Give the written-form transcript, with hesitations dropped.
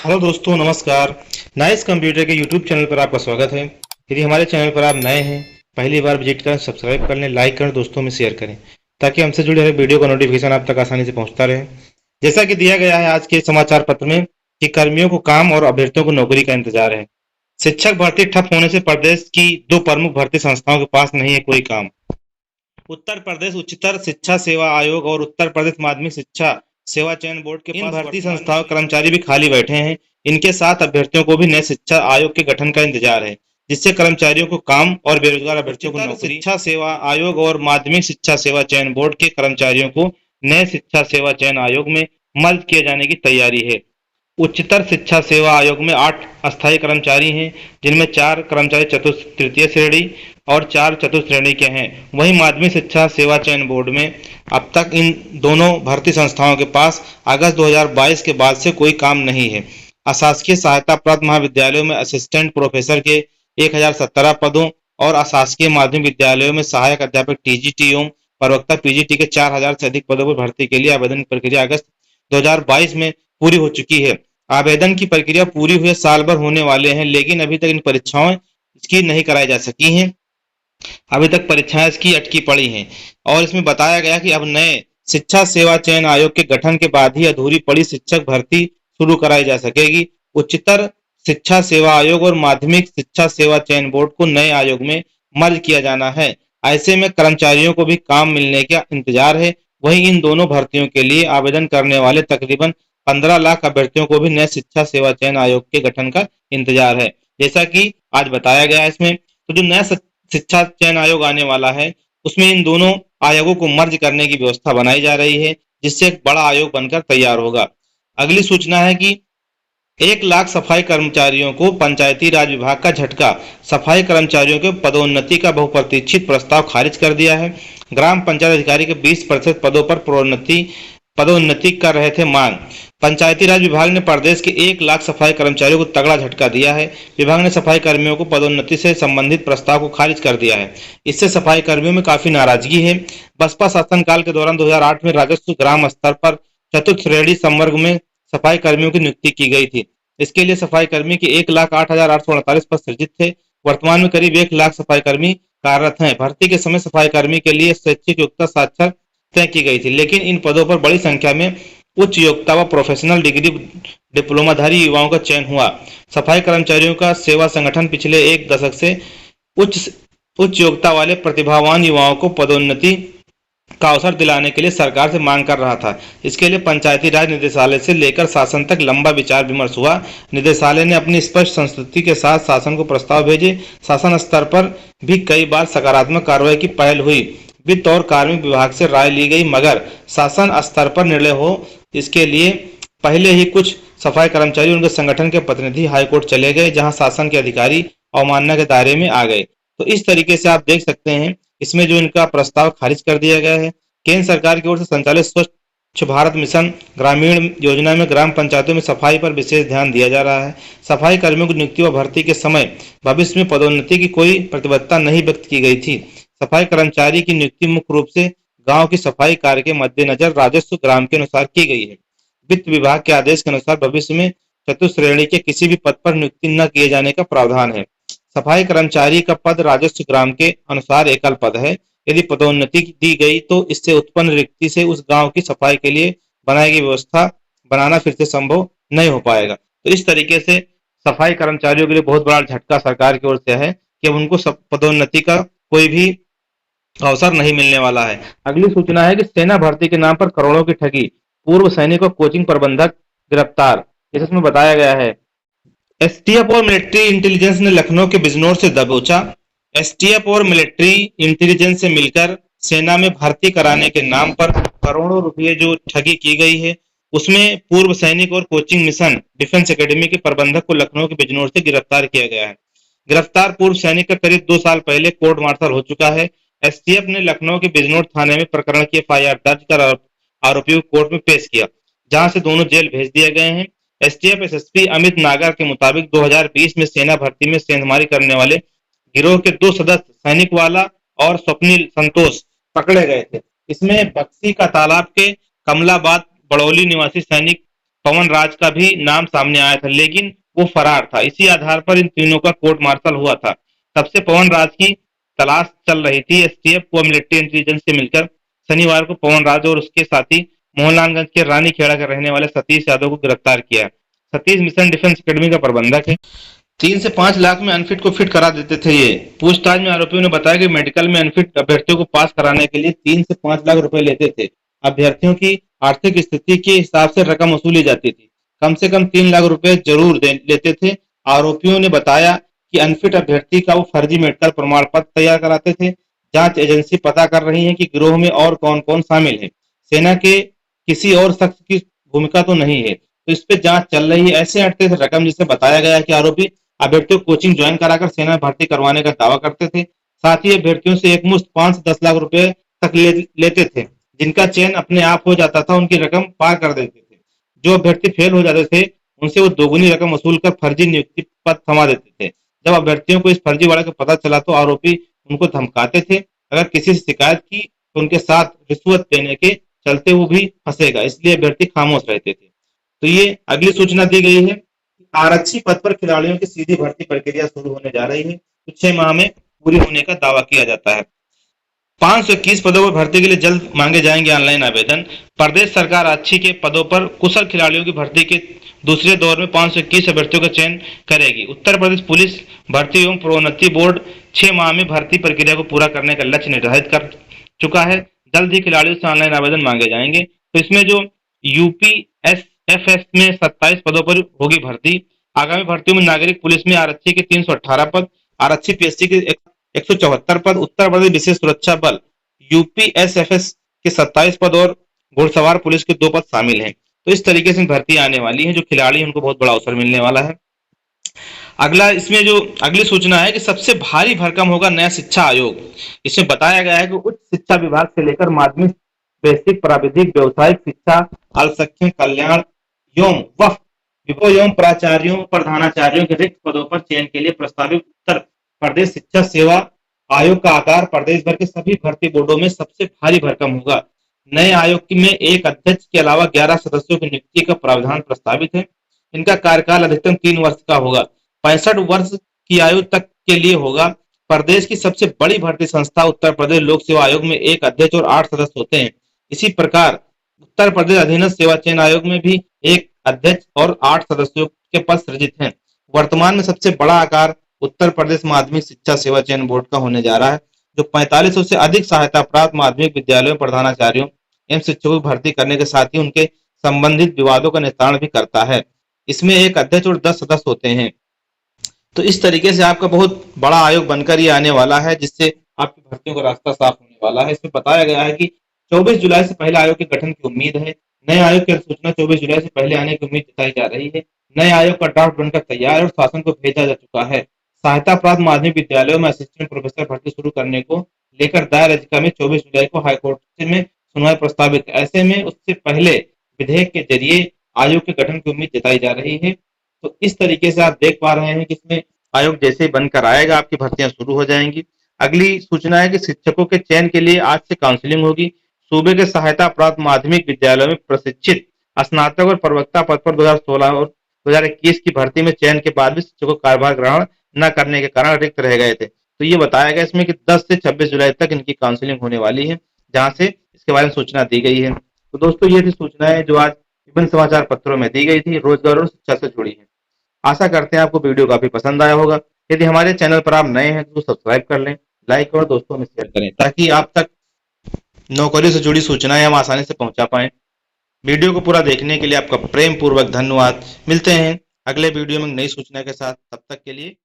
Hello दोस्तों, नमस्कार। Nice computer के यूट्यूब चैनल पर आपका स्वागत है। यदि हमारे चैनल पर आप नए हैं, पहली बार विजिट करें, सब्सक्राइब कर लें, लाइक करें, दोस्तों में शेयर करें ताकि हमसे जुड़े हर वीडियो का नोटिफिकेशन आप तक आसानी से पहुंचता रहे। जैसा कि दिया गया है आज के समाचार पत्र में कि कर्मियों को काम और अभ्यर्थियों को नौकरी का इंतजार है। शिक्षक भर्ती ठप होने से प्रदेश की दो प्रमुख भर्ती संस्थाओं के पास नहीं है कोई काम। उत्तर प्रदेश उच्चतर शिक्षा सेवा आयोग और उत्तर प्रदेश माध्यमिक शिक्षा सेवा चयन बोर्ड के इन भर्ती संस्थाओं कर्मचारी भी खाली बैठे हैं। इनके साथ अभ्यर्थियों को भी नए शिक्षा आयोग के गठन का इंतजार है, जिससे कर्मचारियों को काम और बेरोजगार अभ्यर्थियों को नौकरी। शिक्षा सेवा आयोग और माध्यमिक शिक्षा सेवा चयन बोर्ड के कर्मचारियों को नए शिक्षा सेवा चयन आयोग में मर्ज किए जाने की तैयारी है। उच्चतर शिक्षा सेवा आयोग में 8 अस्थायी कर्मचारी हैं, जिनमें 4 कर्मचारी चतुर्थ तृतीय श्रेणी और 4 चतुर्थ श्रेणी के हैं। वहीं माध्यमिक शिक्षा सेवा चयन बोर्ड में अब तक इन दोनों भर्ती संस्थाओं के पास अगस्त 2022 के बाद से कोई काम नहीं है। अशासकीय सहायता प्राप्त महाविद्यालयों में असिस्टेंट प्रोफेसर के 1017 पदों और अशासकीय माध्यमिक विद्यालयों में सहायक अध्यापक टीजीटी एवं प्रवक्ता पीजीटी के 4000 से अधिक पदों पर भर्ती के लिए आवेदन प्रक्रिया अगस्त 2022 में पूरी हो चुकी है। आवेदन की प्रक्रिया पूरी हुए साल भर होने वाले हैं, लेकिन अभी तक इन परीक्षाओं इसकी नहीं कराई जा सकी हैं। अभी तक परीक्षाएं इसकी अटकी पड़ी हैं और इसमें बताया गया कि अब नए शिक्षा सेवा चयन आयोग के गठन के बाद ही अधूरी पड़ी शिक्षक भर्ती शुरू कराई जा सकेगी। उच्चतर शिक्षा सेवा आयोग और माध्यमिक शिक्षा सेवा चयन बोर्ड को नए आयोग में मर्ज किया जाना है। ऐसे में कर्मचारियों को भी काम मिलने का इंतजार है। वहीं इन दोनों भर्तियों के लिए आवेदन करने वाले तकरीबन 15 लाख अभ्यर्थियों को भी नए शिक्षा सेवा चयन आयोग के गठन का इंतजार है, जैसा कि आज बताया गया है। इसमें तो जो नया शिक्षा चयन आयोग आने वाला है, उसमें इन दोनों आयोगों को मर्ज करने की व्यवस्था बनाई जा रही है, जिससे एक बड़ा आयोग बनकर तैयार होगा। अगली सूचना है कि 1 लाख सफाई कर्मचारियों को पंचायती राज विभाग का झटका। सफाई कर्मचारियों के पदोन्नति का बहुप्रतीक्षित प्रस्ताव खारिज कर दिया है। ग्राम पंचायत अधिकारी के 20% पदों पर पदोन्नति कर रहे थे मांग। पंचायती राज विभाग ने प्रदेश के 1 लाख सफाई कर्मचारियों को तगड़ा झटका दिया है। विभाग ने सफाई कर्मियों को पदोन्नति से संबंधित प्रस्ताव को खारिज कर दिया है। इससे सफाई कर्मियों में काफी नाराजगी है। बसपा शासनकाल के दौरान 2008 में राजस्व ग्राम स्तर पर चतुर्थ श्रेणी संवर्ग में सफाई कर्मियों की नियुक्ति की गई थी। इसके लिए सफाई कर्मी के 1,08,848 पद सृजित थे। वर्तमान में करीब 1 लाख सफाई कर्मी कार्यरत हैं। भर्ती के समय सफाई कर्मी के लिए शैक्षिक योग्यता साक्षर तय की गई थी, लेकिन इन पदों पर बड़ी संख्या में उच्च योग्यता व प्रोफेशनल डिग्री डिप्लोमाधारी युवाओं का चयन हुआ। सफाई कर्मचारियों का सेवा संगठन पिछले 1 दशक से उच्च उच्च योग्यता वाले प्रतिभावान युवाओं को पदोन्नति का अवसर दिलाने के लिए सरकार से मांग कर रहा था। इसके लिए पंचायती राज निदेशालय से लेकर शासन तक लंबा विचार विमर्श हुआ। निदेशालय ने अपनी स्पष्ट संस्तुति के साथ शासन को प्रस्ताव भेजे। शासन स्तर पर भी कई बार सकारात्मक कार्रवाई की पहल हुई। वित्त और कार्मिक विभाग से राय ली गई, मगर शासन स्तर पर निर्णय हो इसके लिए पहले ही कुछ सफाई कर्मचारी उनके संगठन के प्रतिनिधि हाईकोर्ट चले गए, जहां शासन के अधिकारी अवमानना के दायरे में आ गए। तो इस तरीके से आप देख सकते हैं, इसमें जो इनका प्रस्ताव खारिज कर दिया गया है। केंद्र सरकार की ओर से संचालित स्वच्छ भारत मिशन ग्रामीण योजना में ग्राम पंचायतों में सफाई पर विशेष ध्यान दिया जा रहा है। सफाई कर्मियों की नियुक्ति व भर्ती के समय भविष्य में पदोन्नति की कोई प्रतिबद्धता नहीं व्यक्त की गई थी। सफाई कर्मचारी की नियुक्ति मुख्य रूप से गांव की सफाई कार्य के मद्देनजर राजस्व ग्राम के अनुसार की गई है। वित्त विभाग के आदेश के अनुसार भविष्य में चतुर्थ श्रेणी के किसी भी पद पर नियुक्ति न किए जाने का प्रावधान है। सफाई कर्मचारी का पद राजस्व ग्राम के अनुसार एकल पद है। यदि पदोन्नति दी गई तो इससे उत्पन्न रिक्ति से उस गांव की सफाई के लिए बनाई गई व्यवस्था बनाना फिर से संभव नहीं हो पाएगा। तो इस तरीके से सफाई कर्मचारियों के लिए बहुत बड़ा झटका सरकार की ओर से है कि अब उनको पदोन्नति का कोई भी अवसर नहीं मिलने वाला है। अगली सूचना है कि सेना भर्ती के नाम पर करोड़ों की ठगी। पूर्व सैनिक और कोचिंग प्रबंधक गिरफ्तार। इसमें बताया गया है, एसटीएफ और मिलिट्री इंटेलिजेंस ने लखनऊ के बिजनौर से दबोचा। एसटीएफ और मिलिट्री इंटेलिजेंस से मिलकर सेना में भर्ती कराने के नाम पर करोड़ों रुपए जो ठगी की गई है, उसमें पूर्व सैनिक और कोचिंग मिशन डिफेंस एकेडमी के प्रबंधक को लखनऊ के बिजनौर से गिरफ्तार किया गया है। गिरफ्तार पूर्व सैनिक का करीब 2 साल पहले कोर्ट मार्शल हो चुका है। एसटीएफ ने लखनऊ के बिजनौर थाने में प्रकरण की एफआईआर दर्ज कर आरोपियों को कोर्ट में पेश किया, जहां से दोनों जेल भेज दिए गए हैं। एसटीएफ एसएसपी अमित नागर के मुताबिक 2020 में सेना भर्ती में सेंधमारी करने वाले गिरोह के 2 सदस्य सैनिक वाला और स्वप्निल संतोष पकड़े गए थे। इसमें बक्सी का तालाब के कमलाबाद बड़ौली निवासी सैनिक पवन राज का भी नाम सामने आया था, लेकिन वो फरार था। इसी आधार पर इन तीनों का कोर्ट मार्शल हुआ था। तब से पवन राज की तलाश चल रही थी। एसटीएफ को मिलिट्री इंटेलिजेंस से मिलकर शनिवार को पवन राज और उसके साथी मोहनलालगंज के रानी खेड़ा के रहने वाले सतीश यादव को गिरफ्तार किया। सतीश मिशन डिफेंस एकेडमी का प्रबंधक है। 3 से 5 लाख में अनफिट को फिट करा देते थे ये। पूछताछ में आरोपियों ने बताया कि मेडिकल में अनफिट अभ्यर्थियों को पास कराने के लिए 3 से 5 लाख रुपए लेते थे। अभ्यर्थियों की आर्थिक स्थिति के हिसाब से रकम वसूली जाती थी। कम से कम 3 लाख रुपए जरूर लेते थे। आरोपियों ने बताया कि अनफिट अभ्यर्थी का वो फर्जी मेडिकल प्रमाण पत्र तैयार कराते थे। जांच एजेंसी पता कर रही है कि गिरोह में और कौन कौन शामिल है। सेना के किसी और शख्स की भूमिका तो नहीं है, तो इस पे जांच चल रही है। ऐसे अटते थे रकम जिसे बताया गया है कि आरोपी अभ्यर्थियों को कोचिंग ज्वाइन कराकर सेना में भर्ती करवाने का दावा करते थे। साथ ही अभ्यर्थियों से एक मुश्त 5 से 10 लाख रुपए तक लेते थे। जिनका चयन अपने आप हो जाता था, उनकी रकम पार कर देते थे। जो अभ्यर्थी फेल हो जाते थे, उनसे वो दोगुनी रकम वसूल कर फर्जी नियुक्ति पत्र थमा देते थे। जब अभ्यर्थियों को इस फर्जीवाड़े का पता चला तो आरोपी उनको धमकाते थे, अगर किसी से शिकायत की तो उनके साथ रिश्वत देने के चलते वो भी फंसेगा, इसलिए अभ्यर्थी खामोश रहते थे। तो ये अगली सूचना दी गई है। आरक्षी पद पर खिलाड़ियों की सीधी भर्ती प्रक्रिया शुरू होने जा रही है, तो 6 माह में पूरी होने का दावा किया जाता है। 521 पदों पर भर्ती के लिए जल्द मांगे जाएंगे ऑनलाइन आवेदन। प्रदेश सरकार आरक्षी के पदों पर कुशल खिलाड़ियों की भर्ती के दूसरे दौर में 521 अभ्यर्थियों का चयन करेगी। उत्तर प्रदेश पुलिस भर्ती एवं प्रोन्नति बोर्ड 6 माह में भर्ती प्रक्रिया को पूरा करने का लक्ष्य निर्धारित कर चुका है। जल्द ही खिलाड़ियों से ऑनलाइन आवेदन मांगे जाएंगे। तो इसमें जो यूपीएसएफएस में 27 पदों पर होगी भर्ती। आगामी भर्तियों में नागरिक पुलिस में आरक्षी के 318 पद, आरक्षी पीएससी के 174 पद, उत्तर प्रदेश विशेष सुरक्षा बल यूपीएसएफएस के 27 पद और घुड़सवार पुलिस के 2 पद शामिल हैं। तो इस तरीके से भर्ती आने वाली है। जो खिलाड़ी उनको बहुत बड़ा अवसर मिलने वाला है। अगला इसमें जो अगली सूचना है कि सबसे भारी भरकम होगा नया शिक्षा आयोग। इसमें बताया गया है कि उच्च शिक्षा विभाग से लेकर माध्यमिक, बेसिक, प्राविधिक, व्यवसायिक शिक्षा, अल्पसंख्यक कल्याण एवं वक्फ विभाग एवं प्राचार्यों, प्रधानाचार्यों के रिक्त पदों पर चयन के लिए प्रस्तावित उत्तर प्रदेश शिक्षा सेवा आयोग का आकार प्रदेश भर के सभी भर्ती बोर्डों में सबसे भारी भरकम होगा। नए आयोग में एक अध्यक्ष के अलावा 11 सदस्यों की नियुक्ति का प्रावधान प्रस्तावित है। इनका कार्यकाल अधिकतम 3 वर्ष का होगा। 65 वर्ष की आयु तक के लिए होगा। प्रदेश की सबसे बड़ी भर्ती संस्था उत्तर प्रदेश लोक सेवा आयोग में एक अध्यक्ष और 8 सदस्य होते हैं। इसी प्रकार उत्तर प्रदेश अधीनस्थ सेवा चयन आयोग में भी एक अध्यक्ष और 8 सदस्यों के पद सृजित हैं। वर्तमान में सबसे बड़ा आकार उत्तर प्रदेश माध्यमिक शिक्षा सेवा चयन बोर्ड का होने जा रहा है, जो 4500 से अधिक सहायता प्राप्त माध्यमिक विद्यालयों, प्रधानाचार्यों एवं शिक्षकों की भर्ती करने के साथ ही उनके संबंधित विवादों का निस्तारण भी करता है। इसमें एक अध्यक्ष और 10 सदस्य होते हैं। तो इस तरीके से आपका बहुत बड़ा आयोग बनकर ये आने वाला है, जिससे आपकी भर्तियों का रास्ता साफ होने वाला है। इसमें बताया गया है कि 24 जुलाई से पहले आयोग के गठन की उम्मीद है। नए आयोग की अधिसूचना 24 जुलाई से पहले आने की उम्मीद जताई जा रही है। नए आयोग का ड्राफ्ट बनकर तैयार और शासन को भेजा जा चुका है। सहायता प्राप्त माध्यमिक विद्यालयों में असिस्टेंट प्रोफेसर भर्ती शुरू करने को लेकर दायर याचिका में 24 जुलाई को हाईकोर्ट में सुनवाई प्रस्तावित है। ऐसे में उससे पहले विधेयक के जरिए आयोग के गठन की उम्मीद जताई जा रही है। तो इस तरीके से आप देख पा रहे हैं कि इसमें आयोग जैसे ही बनकर आएगा आपकी भर्तियां शुरू हो जाएंगी। अगली सूचना है कि शिक्षकों के चयन के लिए आज से काउंसलिंग होगी। सूबे के सहायता प्राप्त माध्यमिक विद्यालयों में प्रशिक्षित स्नातक और प्रवक्ता पद पर 2016 और 2021 की भर्ती में चयन के बाद भी शिक्षकों कार्यभार ग्रहण न करने के कारण रिक्त रह गए थे। तो ये बताया गया इसमें कि 10 से 26 जुलाई तक इनकी काउंसलिंग होने वाली है, जहां से इसके बारे में सूचना दी गई है। तो दोस्तों ये थी सूचनाएं जो आज विभिन्न समाचार पत्रों में दी गई थी, रोजगार और शिक्षा से जुड़ी है। आशा करते हैं आपको वीडियो काफी पसंद आया होगा। यदि हमारे चैनल पर आप नए हैं तो सब्सक्राइब कर लें, लाइक और दोस्तों में शेयर करें, ताकि आप तक नौकरी से जुड़ी सूचनाएं हम आसानी से पहुंचा पाएं। वीडियो को पूरा देखने के लिए आपका प्रेम पूर्वक धन्यवाद। मिलते हैं अगले वीडियो में नई सूचना के साथ। तब तक के लिए